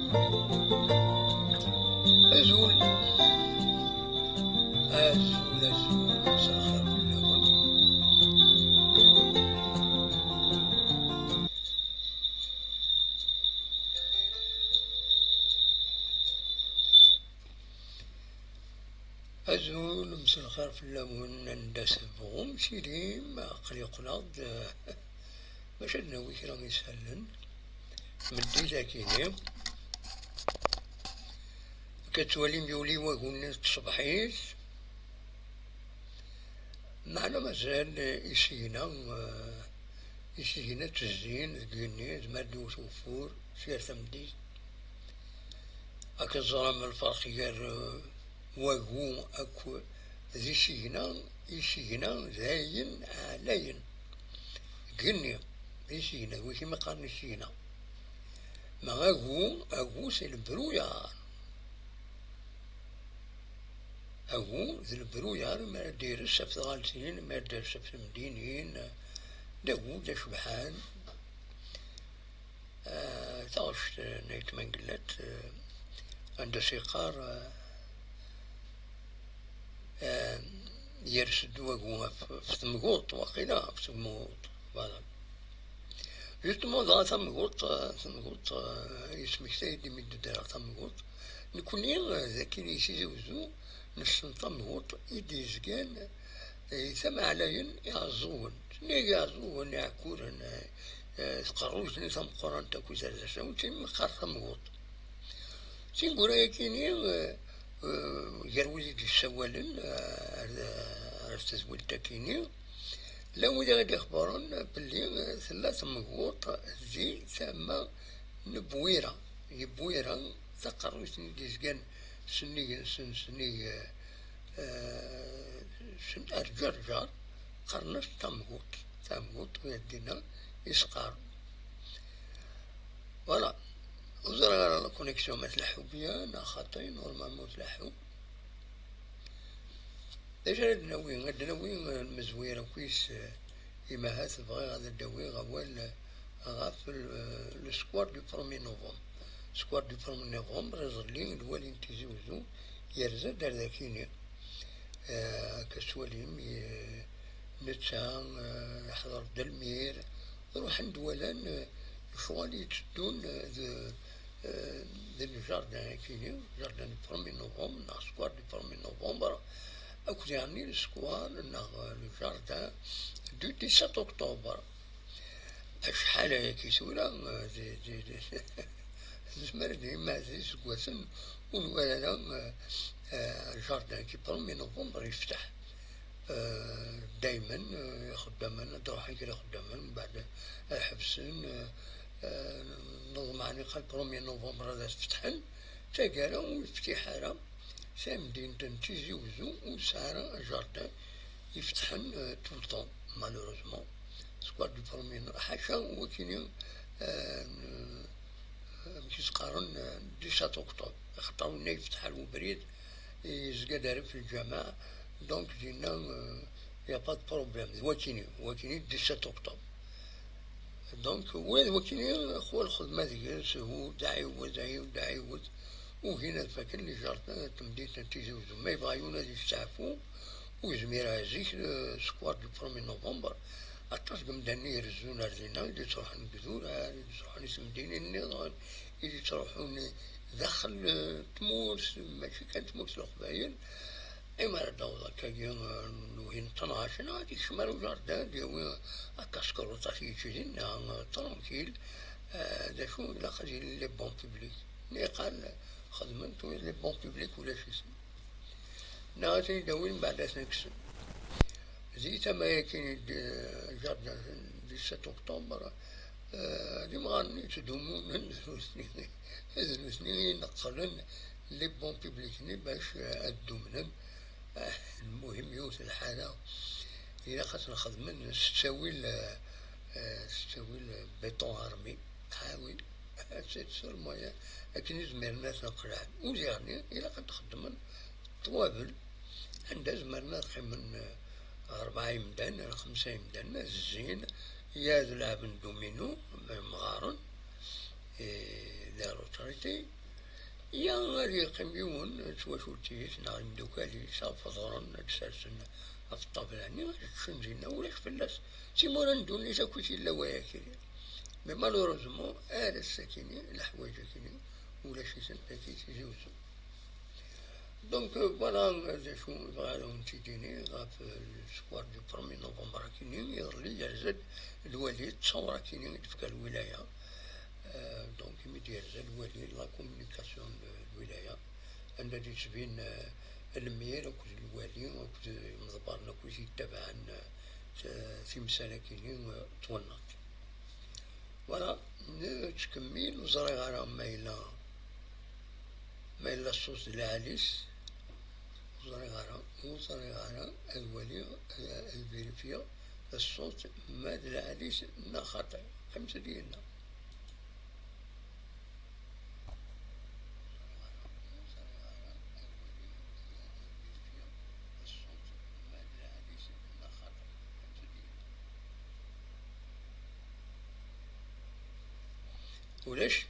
أزول أزول أزول مسخر في اللون. أزول مسخر في اللون ندس بغم سيريم قليق ناض باش ناوي كرا يسهلن مديتا كيني كتولي ميولي وقلنا تصبحيت معنا مازال يسينا تزين ذكيني زمادو توفور سير ثمدي أكا الظلام الفرق غير وقو أكو ذي يسينا زاين علاين قني يسينا وكي ما قارن يسينا ما أقو سي البرويار أقو ذي البرويار ما دير السبت غالسين ما دير السبت مدينين داقو دا شبحان تعرفت نيت من قلت عند سيقار يرسد وقوما في ثمقوط وقيلا في ثمقوط فوالا جوستمون ذا ثمقوط يسمي سيدي مدو دار ثمقوط نكوني ذاكي يسيزوزو نسن ثمقوط يدي زكان ثم عليا يعزون يعزون يعكورن تقروش نثم قران تاكو زرزشا وتم قار ثمقوط تنقول يكيني يروي دي السوالن رستزول تاكيني لو إذا غادي يخبرون باللي ثلاث مغوط زي ثم نبويرة يبويرة تقروش ديزكان سني سن أرجار قرنش تمغوط ويدينا يسقار فوالا وزرا على كونيكسيون متلحو بيا نا خاطي نورمالمون تلحو ديجا غادناوي المزويرة كويس إما هات بغي غادا الداوي غوال غاف السكوار دو برومي نوفمبر سكوار دو برومي نوفمبر رزلين الوالين تيزوزو يرزا دار ذاكيني كسواليم نتسا يحضر دلمير يروح عند ولان شغال يتسدون ذي الجاردان كيني جاردان دو برومي نوفمبر نا سكوار دو برومي نوفمبر أكو يعني السكوار نا الجاردان دو 17 أكتوبر أشحال كيسولا زمر ديما زي سكواسن ونوالا الجاردان كي برومي نوفمبر يفتح دايما خداما دروحي كده خداما من بعد حبسن نظم عني قال برومي نوفمبر هذا فتحن تاقالا وفتحارا سامدين تنتيزي وزو وسارة جاردان يفتحن طول طون مالوروزمون سكوار دو برومي حاشا وكيني كيس قارن 17 أكتوبر خطاونا يفتح البريد يزقى في الجامعة دونك جينا يا با دو بروبليم وكيني 17 أكتوبر دونك وكيني خو الخدمة ديال سهو دعيود وهنا فاكر لي جارتنا تمديت تيزوزو ما يبغيونا يستعفو وزميرا هزيك سكوار دو برومي نوفمبر عطاش قمداني يرزونا رزينا اللي تروحون بذورة اللي تروحون يسمدين النظام اللي تروحون داخل تمورس ماشي كان تمورس القبايل إما ردوضا كاين وين 12 هاديك شمال جاردان ديال أكاسكرو تاعي يجينا ترونكيل دا شو إلا خدي لي بون بوبليك مي قال خدمتو لي بون بوبليك ولا شي اسم ناتي داوين بعد سنكسن زيت ما كاين جاردان 17 أكتوبر ديما غادي تدومون هذو سنين نقلن لي بون بوبليك باش عدو منهم المهم يوث الحالة إلا خاصنا نخدمن ستاويل بيطون أرمي حاول سير مويا لكن زمرنا نقرا وزيرني إلا قد خدمن طوابل عندها زمرنا خمن 4 يمدان 5 يمدان الزين يا ذو لعب دومينو مغارن دارو تريتي يا غادي يقيمون تواشوتيس ناغ مدوكالي صافا فضرا تسالسن في الطابلاني تشنجينا ولاش فلاس سيمونا ندوني تاكوتي لا وياكيني مي مالوروزمون الساكيني الحوايج كيني ولا شي سن اكيد يجوزو دونك فوالا شو بغا نتيديني غاف السكوار دو 1 نوفمبر كيني يضلي يرزد الوالي تصور كيني تفكا الولايه دونك يمد يرزد الوالي لا كومونيكاسيون الولايه عندها تبين المير وكل الوالي وكل مضبارنا كل شيء تبعا في مساكين تونط فوالا تكمل وزري غارة ما إلا الصوص العاليس وزري غارة الولي الفيريفيا الصوت ماد العاليس نا خطأ 5 ديالنا ولاش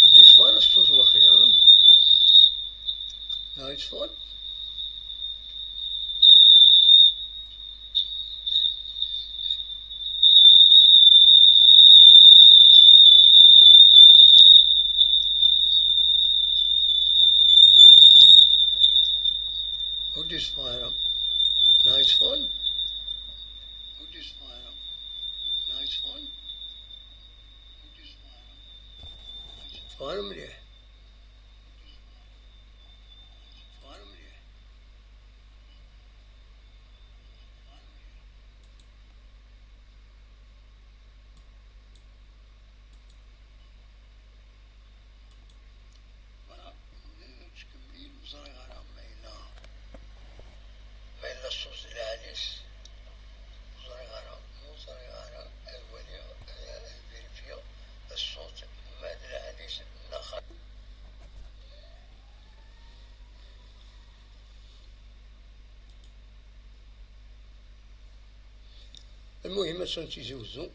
بديش فار الصوت واخيلا نايت فور وديش فار نايت فون وديش فار نايت فون فار مليح فار مليح فوالا تكمل وزري غارة ما إلا الصوص العاليس وزري غارة الولي الفيريفيا الصوت ماد العاليس نا خطأ المهم تيجوزو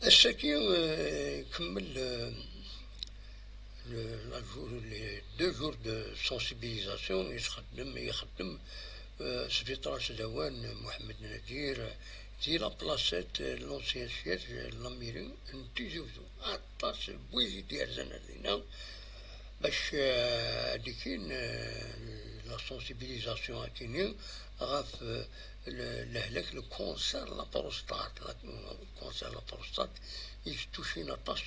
الساكي كمل les 2 jours de sensibilisation يخدم سبيطار سدوان محمد نجير دي لا بلاصات لونسيان سياج لاميري نتيجوزو عطاس بويزي ديال زنادينا باش ديكين لا سونسيبيليزاسيون كينين غاف لهلاك الكونسير لا بروستات الكونسير لا بروستات يفتوشينا طاس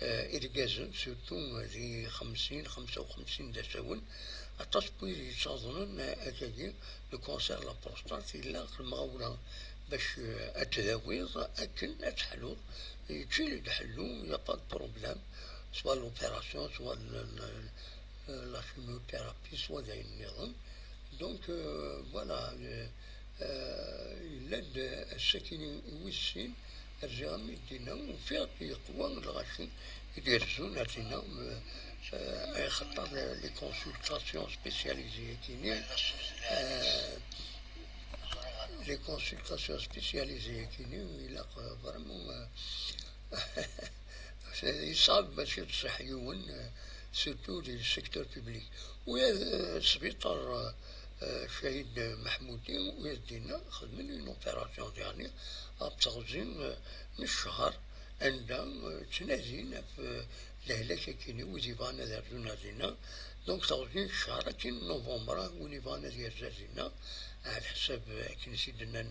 إرجازن سورتو ذي 55 دساون التصوير يتظنن أكاكي لو كونسير لا بروستات إلا المغاونة باش أتداويض أكن أتحلو تجي تحلو يا با بروبلام سوا لوبيراسيون سوا لا chimiothérapie سوا داين النظام دونك فوالا يلاد الساكنين ويسين الرغم يدينا وفي يقوى الغاشي يديرزون هاتينا أي خطر لي كونسلطاسيون سبيسياليزي كينين لي كونسلطاسيون سبيسياليزي كينين إلا فريمون يصعب باش تصح يون سيرتو لي سيكتور بوبليك ويا السبيطار شهيد محمودي ويدينا خدمنا اون اوبيراسيون يعني بتغزين من الشهر عندنا تنازينا في الهلاكة كيني وزيفانا دارزونا زينا دونك تغزين الشهر كين نوفمبر ونيفانا ديال زازينا على حسب كي سيدنا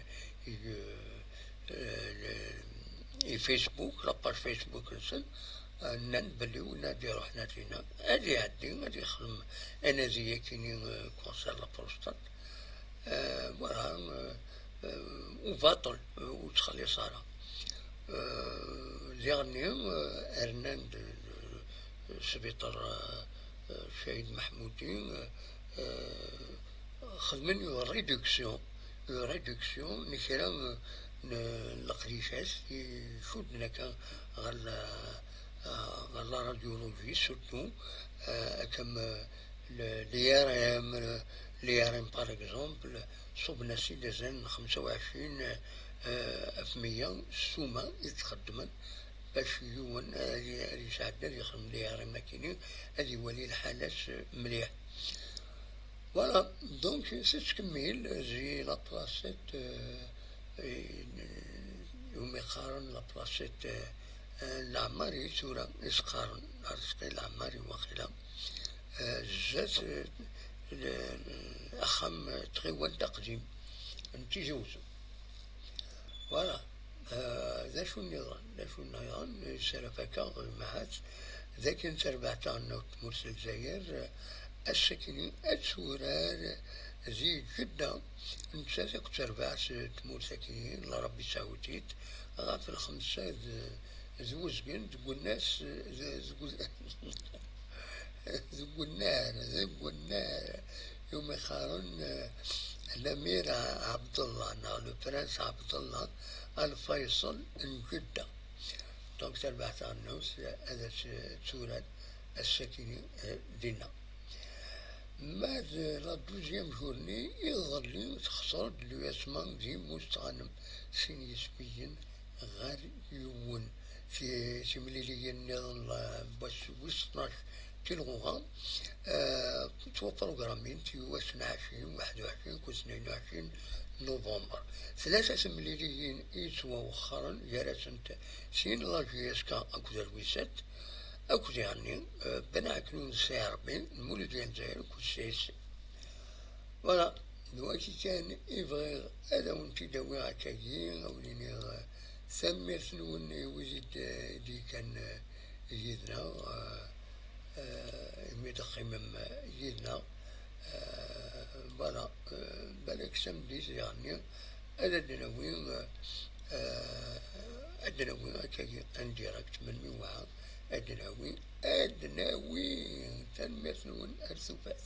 فيسبوك لاباج فيسبوك نسن نان بلي ونادي روحنا فينا هادي عدي غادي يخدم انا زي كيني كونسير لا بروستات فوالا وباطل وتخلي صارا زيغني ارنان سبيطار شهيد محمودي خدمني ريدكسيون نكرا القريشات يشودنا كان غالا راديولوجي سورتو كم ليارام باغ اكزومبل صوبنا سيدة زين 25% سومة يتخدمن باش يون يساعدنا يخدم ليارام ماكينين هادي ولي الحالات مليح فوالا دونك تكمل زي لا بلاسيت يوم يقارن لا بلاسيت العماري تورا يسقارن رزقي العماري وخلا زات أخم تغيوان تقديم نتجوزو فوالا ذا شو النظام سلفكا معات ذاك نتربعت عنا تمرس الجزائر السكنين أتورار زي جدا نتساك تربعت تمور ساكنين لربي ساوتيت غاف الخمسة زوجين تقول الناس ذو النار يوم يخارن الأمير عبد الله البرنس عبد الله الفيصل من جدة دونك تربعت عنه هذا سورة السكينة دينا بعد لا دوزيام جورني يظل تخسر لو يسمى دي مستغنم سين يسبيين غير يون في سيميليلي النظام باش 12 كيلوغرام تو بروغرامين تيوا 22 21 كو 22 نوفمبر ثلاثة سيميليليين يتوا وخرا جرسنت سين لاجيسكا اكو درويسات اكو يعني بناكلون سيربين المولد ديال الجزائر كو سيس فوالا دلوقتي كان يبغي هذا وانتي داوي هكاكي وليني سميت نوني وزيد دي كان يدنا يمدخمم يدنا فوالا بالك سمديس يعني هذا دناوين أدناوين هكاكي انديركت من ميوعا أدناوين تنمية نون أرثوفات